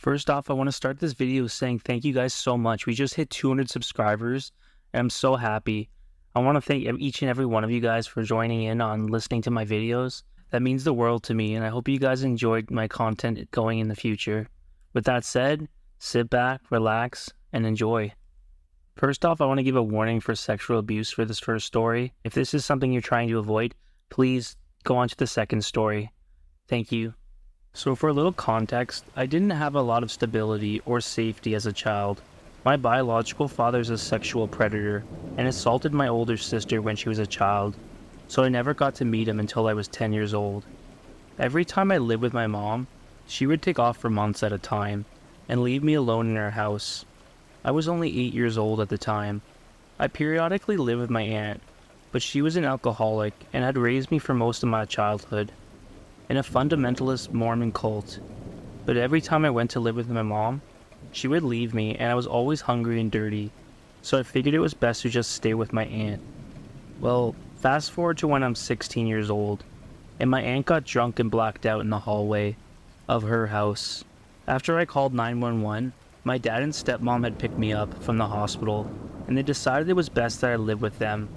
First off, I want to start this video saying thank you guys so much. We just hit 200 subscribers, and I'm so happy. I want to thank each and every one of you guys for joining in on listening to my videos. That means the world to me, and I hope you guys enjoyed my content going in the future. With that said, sit back, relax, and enjoy. First off, I want to give a warning for sexual abuse for this first story. If this is something you're trying to avoid, please go on to the second story. Thank you. So for a little context, I didn't have a lot of stability or safety as a child. My biological father is a sexual predator and assaulted my older sister when she was a child, so I never got to meet him until I was 10 years old. Every time I lived with my mom, she would take off for months at a time and leave me alone in our house. I was only 8 years old at the time. I periodically lived with my aunt, but she was an alcoholic and had raised me for most of my childhood in a fundamentalist Mormon cult. But every time I went to live with my mom, she would leave me and I was always hungry and dirty, so I figured it was best to just stay with my aunt. Well, fast forward to when I'm 16 years old, and my aunt got drunk and blacked out in the hallway of her house. After I called 911, my dad and stepmom had picked me up from the hospital, and they decided it was best that I live with them.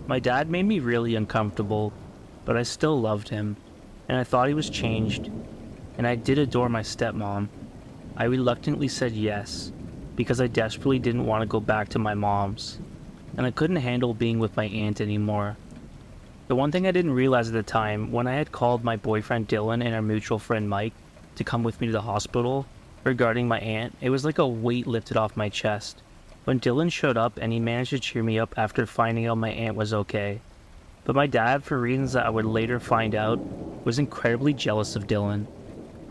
My dad made me really uncomfortable, but I still loved him, and I thought he was changed, and I did adore my stepmom. I reluctantly said yes, because I desperately didn't want to go back to my mom's, and I couldn't handle being with my aunt anymore. The one thing I didn't realize at the time, when I had called my boyfriend Dylan and our mutual friend Mike to come with me to the hospital regarding my aunt, it was like a weight lifted off my chest. When Dylan showed up and he managed to cheer me up after finding out my aunt was okay. But my dad, for reasons that I would later find out, was incredibly jealous of Dylan.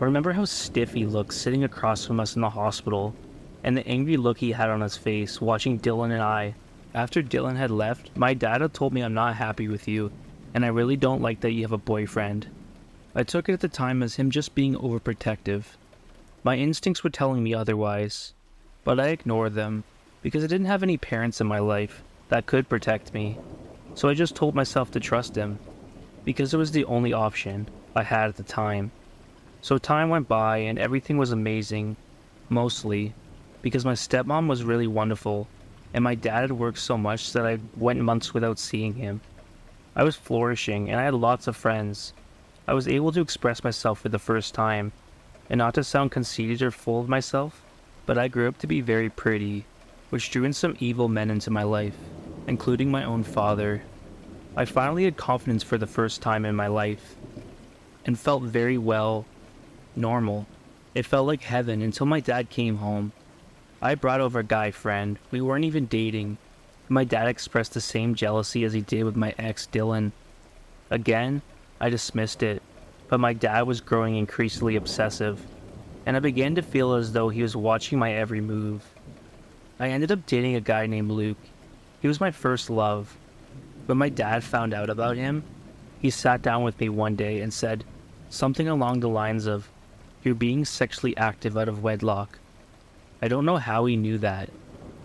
I remember how stiff he looked sitting across from us in the hospital, and the angry look he had on his face watching Dylan and I. After Dylan had left, my dad had told me, "I'm not happy with you, and I really don't like that you have a boyfriend." I took it at the time as him just being overprotective. My instincts were telling me otherwise, but I ignored them, because I didn't have any parents in my life that could protect me. So I just told myself to trust him, because it was the only option I had at the time. So time went by and everything was amazing, mostly because my stepmom was really wonderful, and my dad had worked so much that I went months without seeing him. I was flourishing and I had lots of friends. I was able to express myself for the first time, and not to sound conceited or full of myself, but I grew up to be very pretty, which drew in some evil men into my life, including my own father. I finally had confidence for the first time in my life, and felt very normal. It felt like heaven until my dad came home. I brought over a guy friend. We weren't even dating. My dad expressed the same jealousy as he did with my ex Dylan. Again, I dismissed it, but my dad was growing increasingly obsessive, and I began to feel as though he was watching my every move. I ended up dating a guy named Luke. He was my first love. When my dad found out about him, he sat down with me one day and said something along the lines of, "You're being sexually active out of wedlock." I don't know how he knew that,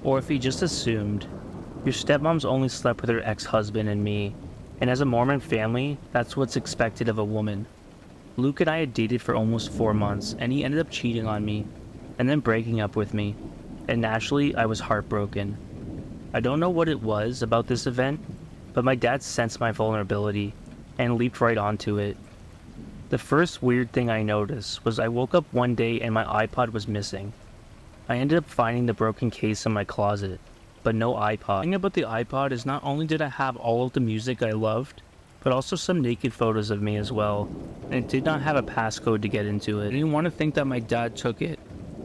or if he just assumed. Your stepmom's only slept with her ex-husband and me, and as a Mormon family, that's what's expected of a woman. Luke and I had dated for almost 4 months, and he ended up cheating on me, and then breaking up with me, and naturally, I was heartbroken. I don't know what it was about this event, but my dad sensed my vulnerability and leaped right onto it. The first weird thing I noticed was I woke up one day and my iPod was missing. I ended up finding the broken case in my closet, but no iPod. The thing about the iPod is not only did I have all of the music I loved, but also some naked photos of me as well, and it did not have a passcode to get into it. I didn't want to think that my dad took it,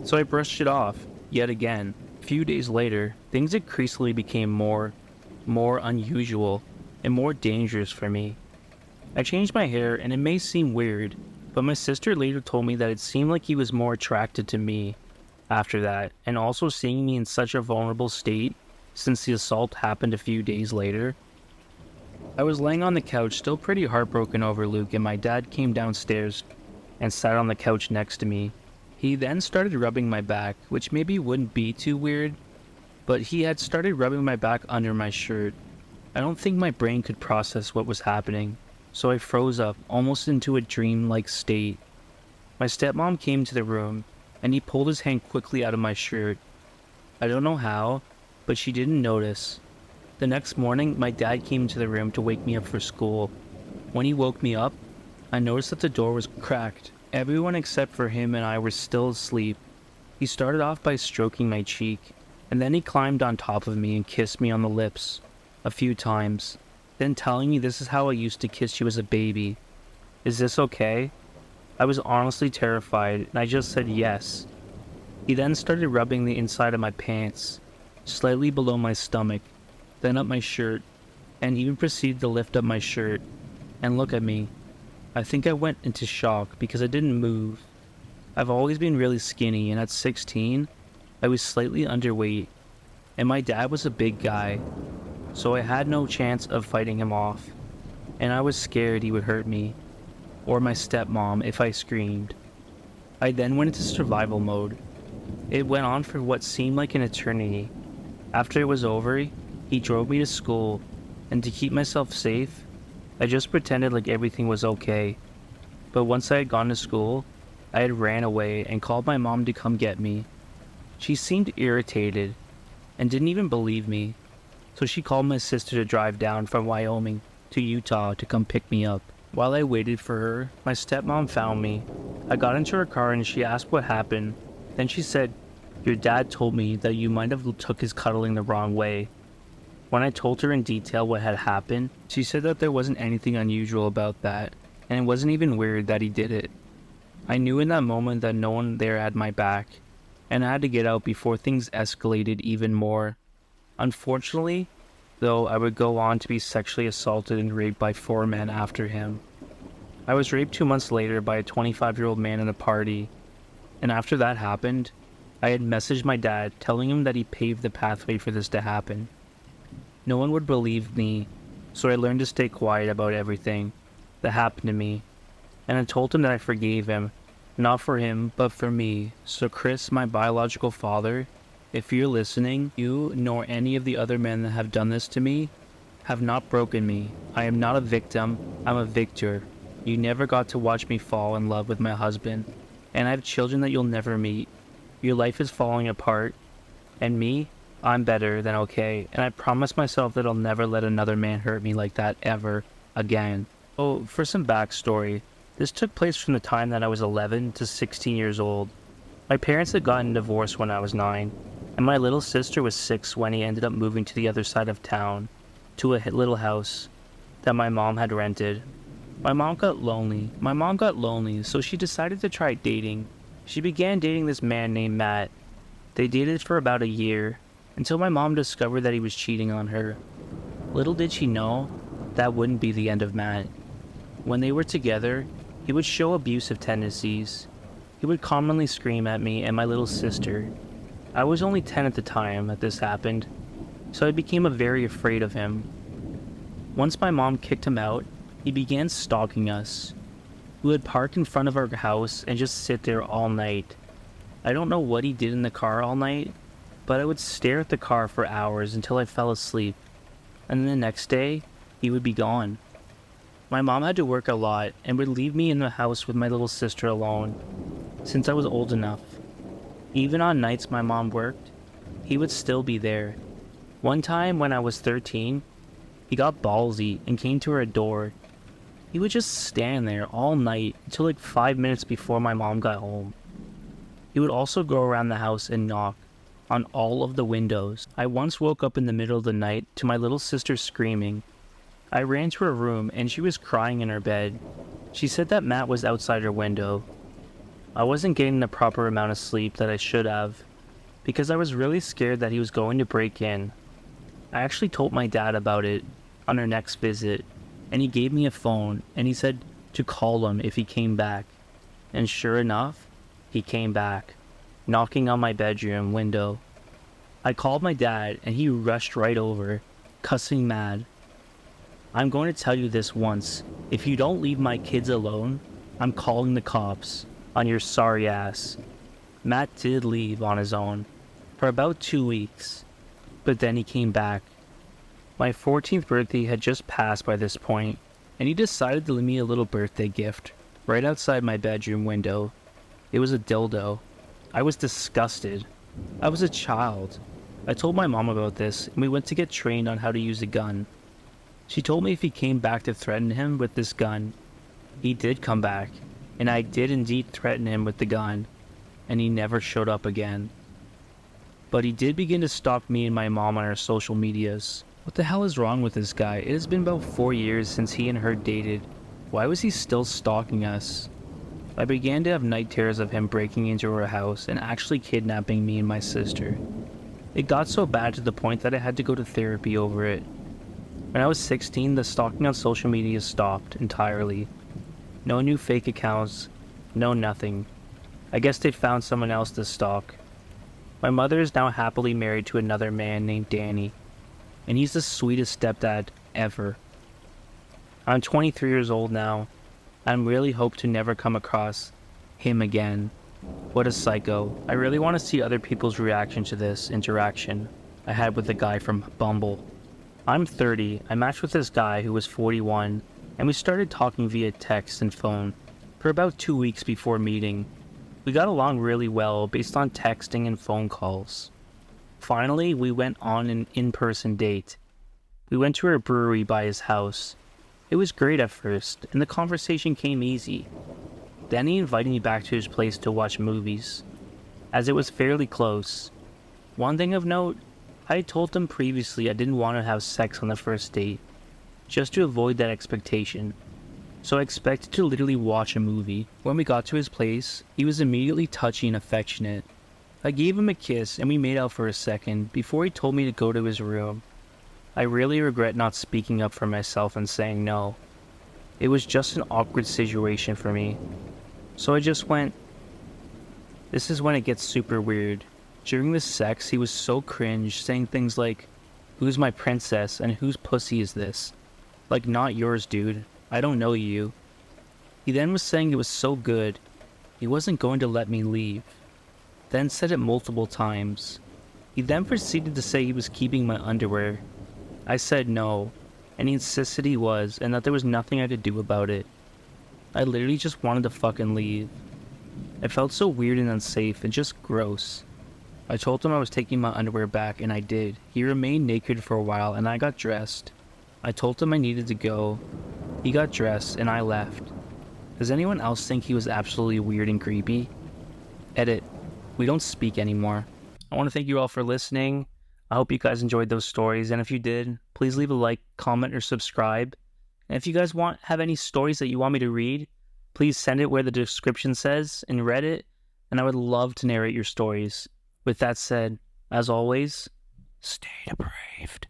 so I brushed it off, yet again. A few days later, things increasingly became more unusual and more dangerous for me. I changed my hair, and it may seem weird, but my sister later told me that it seemed like he was more attracted to me after that, and also seeing me in such a vulnerable state since the assault happened a few days later. I was laying on the couch, still pretty heartbroken over Luke, and my dad came downstairs and sat on the couch next to me. He then started rubbing my back, which maybe wouldn't be too weird, but he had started rubbing my back under my shirt. I don't think my brain could process what was happening, so I froze up, almost into a dream-like state. My stepmom came to the room, and he pulled his hand quickly out of my shirt. I don't know how, but she didn't notice. The next morning, my dad came into the room to wake me up for school. When he woke me up, I noticed that the door was cracked. Everyone except for him and I were still asleep. He started off by stroking my cheek, and then he climbed on top of me and kissed me on the lips a few times, then telling me this is how I used to kiss you as a baby. Is this okay? I was honestly terrified, and I just said yes. He then started rubbing the inside of my pants, slightly below my stomach, then up my shirt, and even proceeded to lift up my shirt and look at me. I think I went into shock because I didn't move. I've always been really skinny, and at 16, I was slightly underweight, and my dad was a big guy, so I had no chance of fighting him off, and I was scared he would hurt me, or my stepmom if I screamed. I then went into survival mode. It went on for what seemed like an eternity. After it was over, he drove me to school, and to keep myself safe, I just pretended like everything was okay. But once I had gone to school, I had ran away and called my mom to come get me. She seemed irritated and didn't even believe me, so she called my sister to drive down from Wyoming to Utah to come pick me up. While I waited for her, my stepmom found me. I got into her car and she asked what happened. Then she said, "Your dad told me that you might have took his cuddling the wrong way." When I told her in detail what had happened, she said that there wasn't anything unusual about that, and it wasn't even weird that he did it. I knew in that moment that no one there had my back, and I had to get out before things escalated even more. Unfortunately, though, I would go on to be sexually assaulted and raped by 4 men after him. I was raped 2 months later by a 25-year-old man in a party, and after that happened, I had messaged my dad telling him that he paved the pathway for this to happen. No one would believe me, so I learned to stay quiet about everything that happened to me, and I told him that I forgave him, not for him, but for me. So Chris, my biological father, if you're listening, you nor any of the other men that have done this to me have not broken me. I am not a victim, I'm a victor. You never got to watch me fall in love with my husband, and I have children that you'll never meet. Your life is falling apart, and me, I'm better than okay, and I promise myself that I'll never let another man hurt me like that ever again. Oh, for some backstory, this took place from the time that I was 11 to 16 years old. My parents had gotten divorced when I was 9, and my little sister was 6 when he ended up moving to the other side of town, to a little house that my mom had rented. My mom got lonely, so she decided to try dating. She began dating this man named Matt. They dated for about a year, until my mom discovered that he was cheating on her. Little did she know, that wouldn't be the end of Matt. When they were together, he would show abusive tendencies. He would commonly scream at me and my little sister. I was only 10 at the time that this happened, so I became very afraid of him. Once my mom kicked him out, he began stalking us. We would park in front of our house and just sit there all night. I don't know what he did in the car all night, but I would stare at the car for hours until I fell asleep, and then the next day, he would be gone. My mom had to work a lot and would leave me in the house with my little sister alone, since I was old enough. Even on nights my mom worked, he would still be there. One time when I was 13, he got ballsy and came to our door. He would just stand there all night until like 5 minutes before my mom got home. He would also go around the house and knock on all of the windows. I once woke up in the middle of the night to my little sister screaming. I ran to her room and she was crying in her bed. She said that Matt was outside her window. I wasn't getting the proper amount of sleep that I should have, because I was really scared that he was going to break in. I actually told my dad about it on our next visit, and he gave me a phone and he said to call him if he came back. And sure enough, he came back, knocking on my bedroom window. I called my dad and he rushed right over, cussing mad. "I'm going to tell you this once. If you don't leave my kids alone, I'm calling the cops on your sorry ass." Matt did leave on his own for about 2 weeks, but then he came back. My 14th birthday had just passed by this point, and he decided to leave me a little birthday gift right outside my bedroom window. It was a dildo. I was disgusted. I was a child. I told my mom about this, and we went to get trained on how to use a gun. She told me if he came back to threaten him with this gun, he did come back, and I did indeed threaten him with the gun, and he never showed up again. But he did begin to stalk me and my mom on our social medias. What the hell is wrong with this guy? It has been about 4 years since he and her dated. Why was he still stalking us? I began to have night terrors of him breaking into our house and actually kidnapping me and my sister. It got so bad to the point that I had to go to therapy over it. When I was 16, the stalking on social media stopped entirely. No new fake accounts, no nothing. I guess they found someone else to stalk. My mother is now happily married to another man named Danny, and he's the sweetest stepdad ever. I'm 23 years old now. I really hope to never come across him again. What a psycho. I really want to see other people's reaction to this interaction I had with the guy from Bumble. I'm 30, I matched with this guy who was 41, and we started talking via text and phone for about 2 weeks before meeting. We got along really well based on texting and phone calls. Finally, we went on an in-person date. We went to a brewery by his house. It was great at first, and the conversation came easy. Then he invited me back to his place to watch movies, as it was fairly close. One thing of note, I had told him previously I didn't want to have sex on the first date, just to avoid that expectation. So I expected to literally watch a movie. When we got to his place, he was immediately touchy and affectionate. I gave him a kiss and we made out for a second before he told me to go to his room. I really regret not speaking up for myself and saying no. It was just an awkward situation for me. So I just went. This is when it gets super weird. During the sex, he was so cringe, saying things like, "Who's my princess and whose pussy is this?" Like, not yours, dude. I don't know you. He then was saying it was so good, he wasn't going to let me leave. Then said it multiple times. He then proceeded to say he was keeping my underwear. I said no, and he insisted he was, and that there was nothing I could do about it. I literally just wanted to fucking leave. I felt so weird and unsafe and just gross. I told him I was taking my underwear back, and I did. He remained naked for a while, and I got dressed. I told him I needed to go. He got dressed, and I left. Does anyone else think he was absolutely weird and creepy? Edit. We don't speak anymore. I want to thank you all for listening. I hope you guys enjoyed those stories, and if you did, please leave a like, comment, or subscribe. And if you guys have any stories that you want me to read, please send it where the description says in Reddit, and I would love to narrate your stories. With that said, as always, stay depraved.